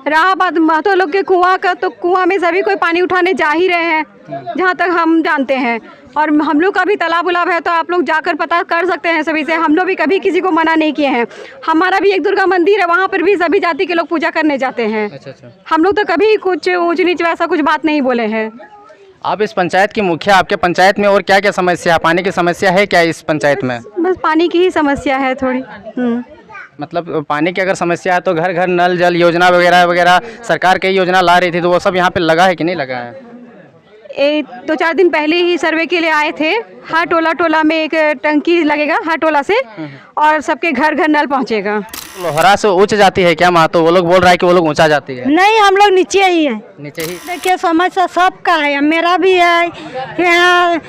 रहा बात महतो लोग के कुआं का, तो कुआं में सभी कोई पानी उठाने जा ही रहे हैं जहाँ तक हम जानते हैं। और हम लोग का भी तालाब उलाब है, तो आप लोग जाकर पता कर सकते हैं सभी से। हम लोग भी कभी किसी को मना नहीं किए हैं। हमारा भी एक दुर्गा मंदिर है, वहाँ पर भी सभी जाति के लोग पूजा करने जाते हैं। अच्छा। हम लोग तो कभी कुछ ऊंच नीच वैसा कुछ बात नहीं बोले हैं। आप इस पंचायत की मुखिया, आपके पंचायत में और क्या क्या समस्या है? पानी की समस्या है क्या इस पंचायत में? बस पानी की ही समस्या है थोड़ी। मतलब पानी की अगर समस्या है तो घर घर नल जल योजना वगैरह वगैरह सरकार कई योजना ला रही थी, तो वो सब यहाँ पे लगा है कि नहीं लगा है? 2-4 दिन पहले ही सर्वे के लिए आए थे। हर टोला में एक टंकी लगेगा हर टोला से, और सबके घर घर नल पहुँचेगा। लोहरा से ऊंच जाती है क्या महतो? वो लोग बोल रहा है कि वो लोग ऊंचा जाती है। नहीं, हम लोग नीचे ही है। नीचे ही? देखिए समस्या सबका है, मेरा भी है। यहाँ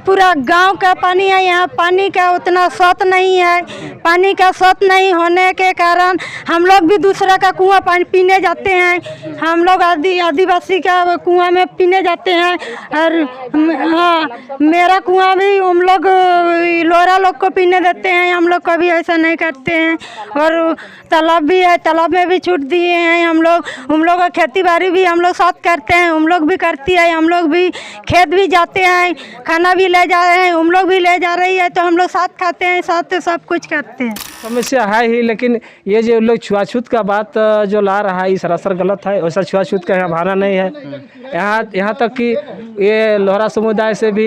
पूरा गांव का पानी है, यहाँ पानी का उतना स्रोत नहीं है। पानी का स्रोत नहीं होने के कारण हम लोग भी दूसरा का कुआं पानी पीने जाते हैं। हम लोग आदिवासी का कुआं में पीने जाते हैं। और हाँ, मेरा कुआं भी हम लोग लोहरा लोग को पीने देते हैं। हम लोग कभी ऐसा नहीं करते हैं। और तालाब भी है, तालाब में भी छूट दिए हैं हम लोग। का खेती बाड़ी भी हम लोग साथ करते हैं, हम लोग भी करती है। हम लोग भी खेत भी जाते हैं, खाना भी ले जा रहे हैं, हम लोग भी ले जा रही है, तो हम लोग साथ खाते हैं, साथ सब कुछ करते हैं। समस्या है ही, लेकिन ये जो लोग छुआछूत का बात जो ला रहा है, ये सरासर गलत है। वैसा छुआछूत का यहाँ भावना नहीं है। यहाँ तक कि ये लोहरा समुदाय से भी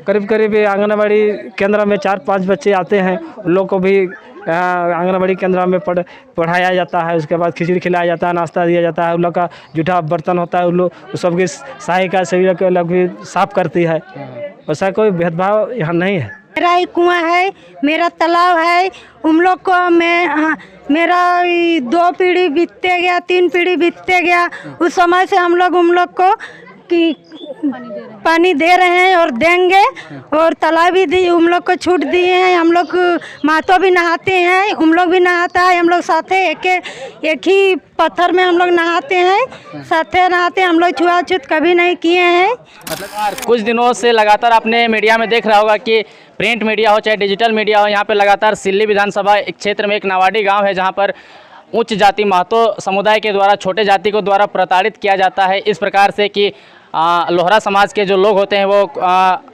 करीब आंगनबाड़ी केंद्र में 4-5 बच्चे आते हैं। उन लोग को भी आंगनबाड़ी केंद्र में पढ़ाया जाता है। उसके बाद खिचड़ी खिलाया जाता है, नाश्ता दिया जाता है। उन लोग का जूठा बर्तन होता है, उन लोग सबकी सहायिका सभी लोग भी साफ करती है। वैसा कोई भेदभाव यहाँ नहीं है। मेरा ही कुआं है, मेरा तालाब है। हम लोग को मेरा 2 पीढ़ी बीतते गया, 3 पीढ़ी बीतते गया। उस समय से हम लोग को कि पानी दे रहे हैं और देंगे। और तालाब भी दी, हम लोग को छूट दिए हैं। हम लोग महतो भी नहाते हैं, हम लोग भी नहाता है। हम लोग साथे एक ही पत्थर में हम लोग नहाते हैं, साथे नहाते हैं। हम लोग छुआछूत कभी नहीं किए हैं। मतलब कुछ दिनों से लगातार आपने मीडिया में देख रहा होगा कि प्रिंट मीडिया हो चाहे डिजिटल मीडिया हो, यहाँ पे लगातार सिल्ली विधानसभा एक क्षेत्र में एक नावाडी गाँव है, जहाँ पर उच्च जाति महतो समुदाय के द्वारा छोटे जाति को द्वारा प्रताड़ित किया जाता है। इस प्रकार से कि लोहरा समाज के जो लोग होते हैं वो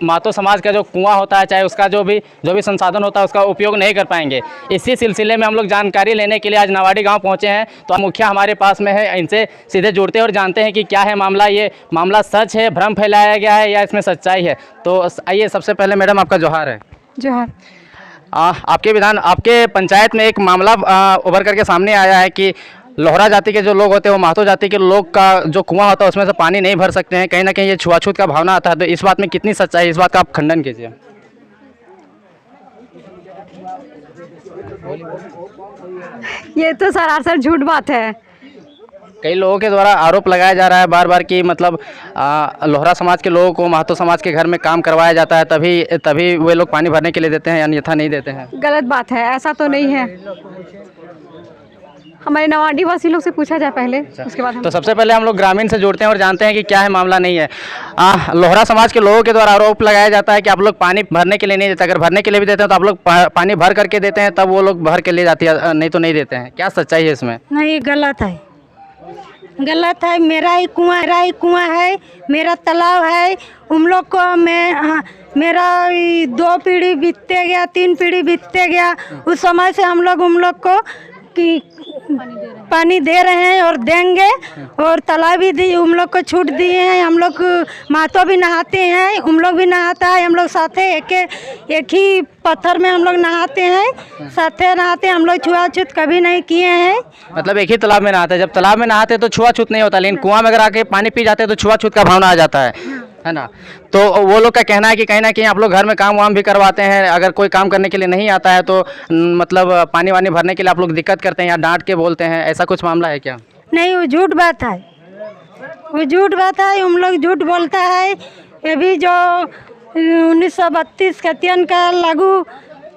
महतो समाज का जो कुआं होता है, चाहे उसका जो भी संसाधन होता है उसका उपयोग नहीं कर पाएंगे। इसी सिलसिले में हम लोग जानकारी लेने के लिए आज नावाडी गांव पहुंचे हैं। तो मुखिया हमारे पास में है, इनसे सीधे जुड़ते हैं और जानते हैं कि क्या है मामला। ये मामला सच है, भ्रम फैलाया गया है, या इसमें सच्चाई है? तो आइए, सबसे पहले मैडम आपका जोहार है। जोहार। आपके पंचायत में एक मामला उभर करके सामने आया है कि लोहरा जाति के जो लोग होते हैं वो महतो जाति के लोग का जो कुआं होता है उसमें से पानी नहीं भर सकते हैं। कहीं ना कहीं ये छुआछूत का भावना आता है। तो इस बात में कितनी सच्चाई है, इस बात का आप खंडन कीजिए। ये तो सरासर झूठ बात है। कई लोगों के द्वारा आरोप लगाया जा रहा है बार बार कि मतलब लोहरा समाज के लोगों को महतो समाज के घर में काम करवाया जाता है, तभी वे लोग पानी भरने के लिए देते हैं, अन्यथा नहीं देते हैं। गलत बात है, ऐसा तो नहीं है। हमारे नवाडी वासी लोग से पूछा जाए पहले, उसके बाद तो सबसे पहले हम लोग ग्रामीण से जुड़ते हैं और जानते हैं कि क्या है मामला नहीं है। लोहरा समाज के लोगों के द्वारा आरोप लगाया जाता है कि आप लोग पानी भरने के लिए नहीं देते। अगर भरने के लिए भी देते हैं तो आप लोग पानी भर करके देते हैं, तब वो लोग भर के ले जाती है, नहीं तो नहीं देते हैं। क्या सच्चाई है इसमें? नहीं, गलत है, गलत है। मेरा ही कुआं है, मेरा तालाब है। हम लोग को मेरा 2 पीढ़ी बीतते गया, 3 पीढ़ी बीतते गया। उस समय से हम लोग को कि पानी दे रहे हैं और देंगे। और तालाब भी दी, हम लोग को छूट दिए हैं। हम लोग महतो भी नहाते हैं, हम लोग भी नहाता है। हम लोग साथे एक ही पत्थर में हम लोग नहाते हैं, साथे नहाते हैं। हम लोग छुआछूत कभी नहीं किए हैं। मतलब एक ही तालाब में नहाते हैं। जब तालाब में नहाते हैं तो छुआछूत नहीं होता, लेकिन कुआं में अगर आके पानी पी जाते हैं तो छुआछूत का भावना आ जाता है ना? तो वो लोग का कहना है कि कहीं ना कहीं आप लोग घर में काम वाम भी करवाते हैं। अगर कोई काम करने के लिए नहीं आता है तो मतलब पानी वानी भरने के लिए आप लोग दिक्कत करते हैं या डांट के बोलते हैं, ऐसा कुछ मामला है क्या? नहीं, वो झूठ बात है, वो झूठ बात है। हम लोग झूठ बोलता है। ये भी जो 1932 खतियन का लागू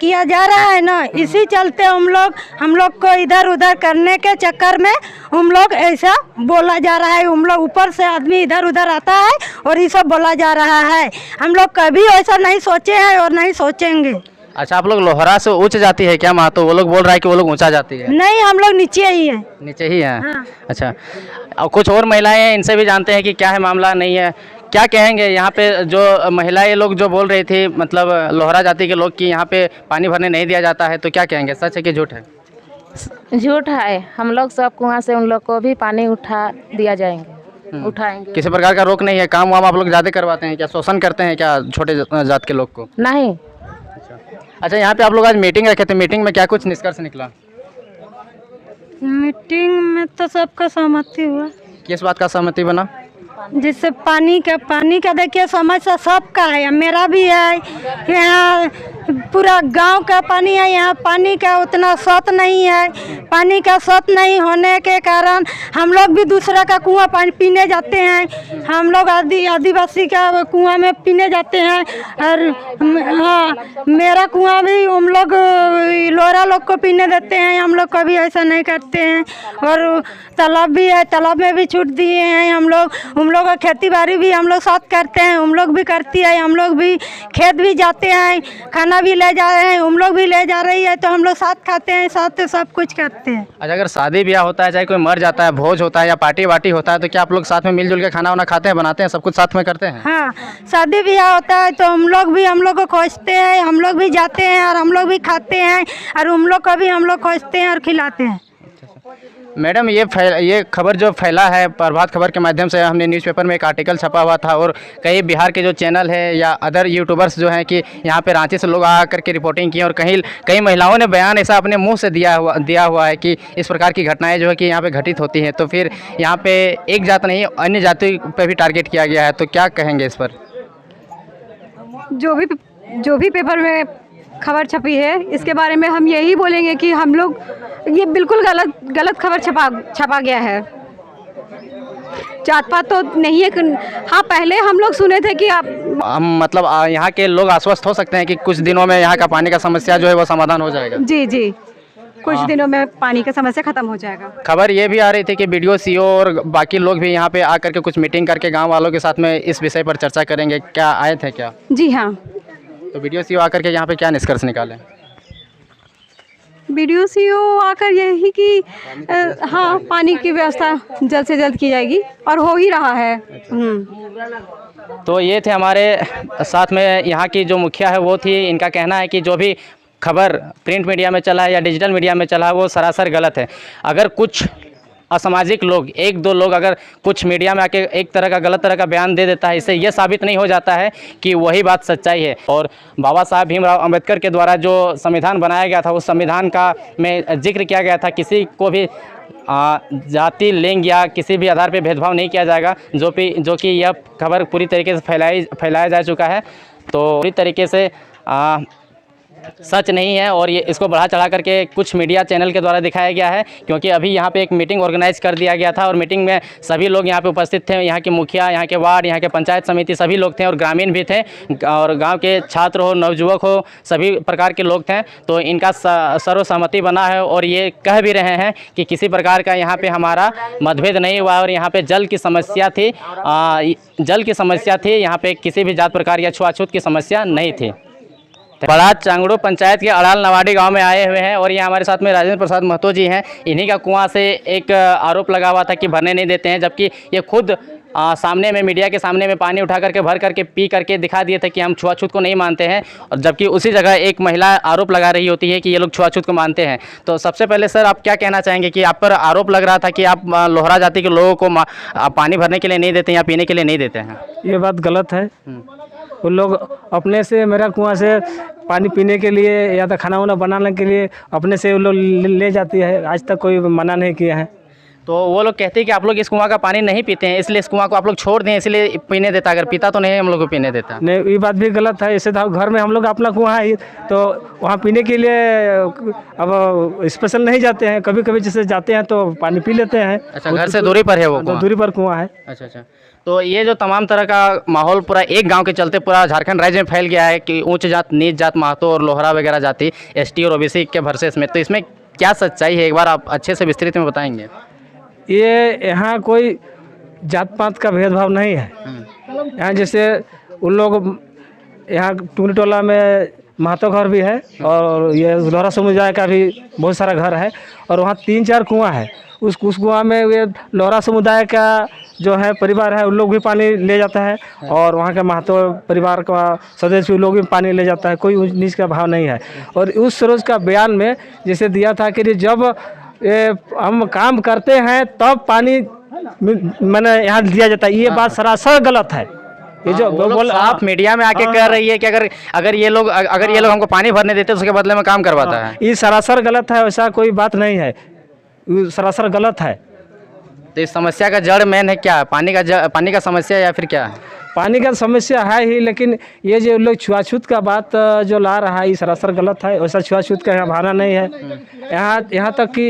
किया जा रहा है ना, इसी चलते हम लोग को इधर उधर करने के चक्कर में हम लोग ऐसा बोला जा रहा है। हम लोग ऊपर से आदमी इधर उधर आता है और ये सब बोला जा रहा है। हम लोग कभी ऐसा नहीं सोचे हैं और नहीं सोचेंगे। अच्छा, आप लोग लोहरा से उच्च जाती है क्या महतो? वो लोग बोल रहा है कि वो लोग ऊंचा जाती है। नहीं, हम लोग नीचे ही हैं। नीचे ही है। हाँ। अच्छा, और कुछ और महिलाएं हैं, इनसे भी जानते हैं कि क्या है मामला नहीं है। क्या कहेंगे यहाँ पे जो महिलाएं लोग जो बोल रही थी, मतलब लोहरा जाति के लोग कि यहाँ पे पानी भरने नहीं दिया जाता है, तो क्या कहेंगे, सच है कि झूठ है? झूठ है। हम लोग सब कुआं से उन लोग को भी पानी उठा दिया जाएंगे, उठाएंगे। किसी प्रकार का रोक नहीं है? काम वाम आप लोग ज़्यादा करवाते हैं क्या? शोषण करते हैं क्या छोटे जात के लोग को? नहीं। अच्छा, यहाँ पे आप लोग आज मीटिंग रखे थे, मीटिंग में क्या कुछ निष्कर्ष निकला? मीटिंग में तो सबका सहमति हुआ। किस बात का सहमति बना? जिससे पानी का देखिए समस्या सबका है, मेरा भी है। यहाँ पूरा गांव का पानी है, यहाँ पानी का उतना स्रोत नहीं है। पानी का स्रोत नहीं होने के कारण हम लोग भी दूसरा का कुआं पानी पीने जाते हैं। हम लोग आदिवासी का कुआं में पीने जाते हैं। और हाँ, मेरा कुआं भी हम लोग लोहरा लोग को पीने देते हैं। हम लोग कभी ऐसा नहीं करते हैं। और तालाब भी है, तालाब में भी छूट दिए हैं हम लोग का खेती बाड़ी भी हम लोग साथ करते हैं। हम लोग भी करती है, हम लोग भी खेत भी जाते हैं, खाना भी ले जा रहे हैं, हम लोग भी ले जा रही है, तो हम लोग साथ खाते हैं, साथ सब कुछ करते हैं। अच्छा, अगर शादी ब्याह होता है, चाहे कोई मर जाता है, भोज होता है या पार्टी वार्टी होता है, तो क्या आप लोग साथ में मिलजुल के खाना वाना खाते हैं, बनाते हैं, सब कुछ साथ में करते हैं? हाँ, शादी ब्याह होता है तो हम लोग को खोजते हैं, हम लोग भी जाते हैं और हम लोग भी खाते हैं, और हम लोग को भी हम लोग खोजते हैं और खिलाते हैं। मैडम, ये खबर जो फैला है प्रभात खबर के माध्यम से, हमने न्यूज़पेपर में एक आर्टिकल छपा हुआ था और कई बिहार के जो चैनल है या अदर यूट्यूबर्स जो हैं कि यहाँ पे रांची से लोग आ करके रिपोर्टिंग की और कई महिलाओं ने बयान ऐसा अपने मुंह से दिया हुआ है कि इस प्रकार की घटनाएं जो है कि यहाँ पे घटित होती हैं। तो फिर यहाँ पे एक जात नहीं अन्य जाति पे भी टारगेट किया गया है, तो क्या कहेंगे इस पर? जो भी पेपर में खबर छपी है, इसके बारे में हम यही बोलेंगे कि हम लोग ये बिल्कुल गलत खबर छपा गया है। जात पात तो नहीं है। हाँ, पहले हम लोग सुने थे कि हम मतलब यहाँ के लोग आश्वस्त हो सकते हैं कि कुछ दिनों में यहाँ का पानी का समस्या जो है वो समाधान हो जाएगा। जी, कुछ दिनों में पानी का समस्या खत्म हो जाएगा। खबर ये भी आ रही थी कि BDO CO और बाकी लोग भी यहाँ पे आकर के कुछ मीटिंग करके गाँव वालों के साथ में इस विषय पर चर्चा करेंगे, क्या आए थे क्या? जी हाँ। तो BDO CO आकर के यहाँ पे क्या निष्कर्ष निकाले? BDO CO आकर यही कि हाँ, पानी की व्यवस्था जल्द से जल्द की जाएगी और हो ही रहा है। तो ये थे हमारे साथ में यहाँ की जो मुखिया है वो थी। इनका कहना है कि जो भी खबर प्रिंट मीडिया में चला है या डिजिटल मीडिया में चला है वो सरासर गलत है। अगर कुछ असामाजिक लोग, एक दो लोग अगर कुछ मीडिया में आके एक तरह का गलत तरह का बयान दे देता है, इससे यह साबित नहीं हो जाता है कि वही बात सच्चाई है। और बाबा साहब भीमराव अंबेडकर के द्वारा जो संविधान बनाया गया था, उस संविधान का में जिक्र किया गया था किसी को भी जाति, लिंग या किसी भी आधार पर भेदभाव नहीं किया जाएगा, जो कि यह खबर पूरी तरीके से फैलाया जा चुका है। तो पूरी तरीके से सच नहीं है और ये इसको बढ़ा चढ़ा करके कुछ मीडिया चैनल के द्वारा दिखाया गया है, क्योंकि अभी यहाँ पे एक मीटिंग ऑर्गेनाइज कर दिया गया था और मीटिंग में सभी लोग यहाँ पे उपस्थित थे। यहाँ के मुखिया, यहाँ के वार्ड, यहाँ के पंचायत समिति सभी लोग थे और ग्रामीण भी थे और गांव के छात्र हो, नवयुवक हो, सभी प्रकार के लोग थे। तो इनका सर्वसहमति बना है और ये कह भी रहे हैं कि किसी प्रकार का यहाँ पर हमारा मतभेद नहीं हुआ और यहाँ पर जल की समस्या थी, यहाँ पर किसी भी जात प्रकार या छुआछूत की समस्या नहीं थी। बड़ा चांगड़ू पंचायत के अड़ाल नवाड़ी गांव में आए हुए हैं और ये हमारे साथ में राजेंद्र प्रसाद महतो जी हैं। इन्हीं का कुआं से एक आरोप लगा हुआ था कि भरने नहीं देते हैं, जबकि ये खुद सामने में मीडिया के सामने में पानी उठा करके भर करके पी करके दिखा दिए थे कि हम छुआछूत को नहीं मानते हैं, और जबकि उसी जगह एक महिला आरोप लगा रही होती है कि ये लोग छुआछूत को मानते हैं। तो सबसे पहले सर, आप क्या कहना चाहेंगे कि आप पर आरोप लग रहा था कि आप लोहरा जाति के लोगों को पानी भरने के लिए नहीं देते या पीने के लिए नहीं देते हैं? ये बात गलत है। वो लोग अपने से मेरा कुआं से पानी पीने के लिए या तो खाना वाना बनाने के लिए अपने से वो लोग ले जाती है, आज तक कोई मना नहीं किया है। तो वो लोग कहते हैं कि आप लोग इस कुआं का पानी नहीं पीते हैं, इसलिए इस कुआं को आप लोग छोड़ दें, इसलिए पीने देता, अगर पीता तो नहीं हम लोग को पीने देता। नहीं, ये बात भी गलत है। ऐसे तो घर में हम लोग अपना कुआं है तो वहाँ पीने के लिए अब स्पेशल नहीं जाते हैं, कभी कभी जैसे जाते हैं तो पानी पी लेते हैं। अच्छा, घर से दूरी पर है वो? तो दूरी पर कुआं है। अच्छा। तो ये जो तमाम तरह का माहौल पूरा एक गांव के चलते पूरा झारखंड राज्य में फैल गया है कि उच्च जात, नीच जात, महतो और लोहरा वगैरह जाति, ST और OBC के वर्सेस में, तो इसमें क्या सच्चाई है, एक बार आप अच्छे से विस्तृत में बताएंगे? ये यहाँ कोई जात पात का भेदभाव नहीं है। यहाँ जैसे उन लोग यहाँ टूनी टोला में महतो घर भी है और ये लोहरा समुदाय का भी बहुत सारा घर है और वहाँ 3-4 कुआं है। उस कुआं में ये लोहरा समुदाय का जो है परिवार है उन लोग भी पानी ले जाता है और वहाँ के महतो परिवार का सदस्य भी लोग भी पानी ले जाता है। कोई ऊंच नीच का भाव नहीं है। और उस रोज़ का बयान में जैसे दिया था कि जब हम काम करते हैं तब पानी मैंने यहाँ दिया जाता है, ये बात सरासर गलत है। ये जो बोल आप मीडिया में आके कह रही है कि अगर ये लोग हमको पानी भरने देते तो उसके बदले में काम करवाता है। ये सरासर गलत है, ऐसा कोई बात नहीं है, सरासर गलत है। तो इस समस्या का जड़ मेन है क्या? पानी का समस्या या फिर क्या है? पानी का समस्या है ही, लेकिन ये जो लोग छुआछूत का बात जो ला रहा है ये सरासर गलत है। वैसा छुआछूत का यहाँ भावना नहीं है। यहाँ तक कि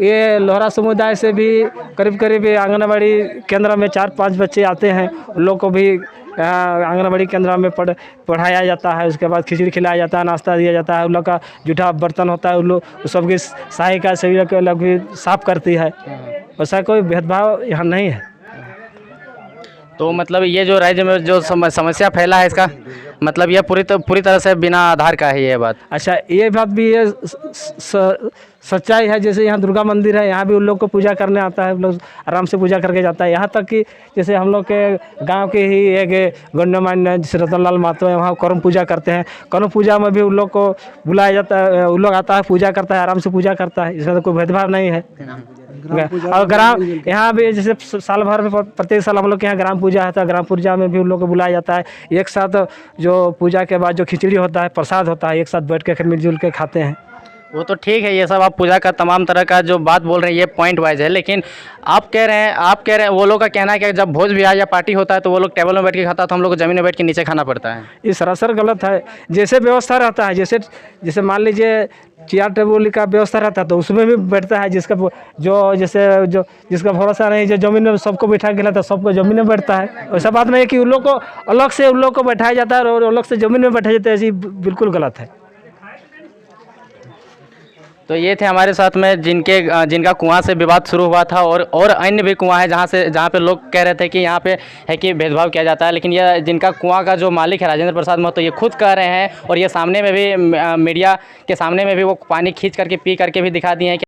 ये लोहरा समुदाय से भी करीब आंगनबाड़ी केंद्र में 4-5 बच्चे आते हैं, उन लोग को भी आंगनबाड़ी केंद्र में पढ़ाया जाता है। उसके बाद खिचड़ी खिलाया जाता है, नाश्ता दिया जाता है। उन लोग का जूठा बर्तन होता है, उन लोग सबकी सहायिका सभी लोग भी साफ करती है। वैसा कोई भेदभाव यहाँ नहीं है। तो मतलब ये जो राज्य में जो समस्या फैला है इसका मतलब ये पूरी तरह से बिना आधार का है ये बात। अच्छा, ये बात भी ये सच्चाई है। जैसे यहाँ दुर्गा मंदिर है, यहाँ भी उन लोग को पूजा करने आता है, लोग आराम से पूजा करके जाता है। यहाँ तक कि जैसे हम लोग के गांव के ही एक गण्यमान्य जैसे रतनलाल महतो है, वहाँ करम पूजा करते हैं। करम पूजा में भी उन लोग को बुलाया जाता है, उन लोग आता है, पूजा करता है, आराम से पूजा करता है। इसमें तो कोई भेदभाव नहीं है। और ग्राम यहाँ भी जैसे साल भर में प्रत्येक साल हम लोग के यहाँ ग्राम पूजा होता है, ग्राम पूजा में भी उन लोग को बुलाया जाता है। एक साथ जो पूजा के बाद जो खिचड़ी होता है, प्रसाद होता है, एक साथ बैठ के फिर मिलजुल के खाते हैं। वो तो ठीक है, ये सब आप पूजा का तमाम तरह का जो बात बोल रहे हैं ये पॉइंट वाइज है, लेकिन आप कह रहे हैं वो लोग का कहना है कि जब भोज विवाह या पार्टी होता है तो वो लोग टेबल में बैठ के खाता है, तो हम लोग को ज़मीन में बैठ के नीचे खाना पड़ता है। ये सरासर गलत है। जैसे व्यवस्था रहता है, जैसे मान लीजिए चेयर टेबल का व्यवस्था रहता है तो उसमें भी बैठता है। जिसका भरोसा नहीं, जो जमीन में सबको बैठा के लाता है, सबको जमीन में बैठता है। वैसा बात नहीं है कि उन लोग को अलग से उन लोग को बैठाया जाता है और अलग से जमीन में बैठाया जाता है, ऐसी बिल्कुल गलत है। तो ये थे हमारे साथ में जिनका कुआं से विवाद शुरू हुआ था और अन्य भी कुआं है जहाँ पे लोग कह रहे थे कि यहाँ पे है कि भेदभाव किया जाता है, लेकिन ये जिनका कुआं का जो मालिक है राजेंद्र प्रसाद महतो, ये खुद कह रहे हैं और ये सामने में भी मीडिया के सामने में भी वो पानी खींच करके पी करके भी दिखा दिए हैं कि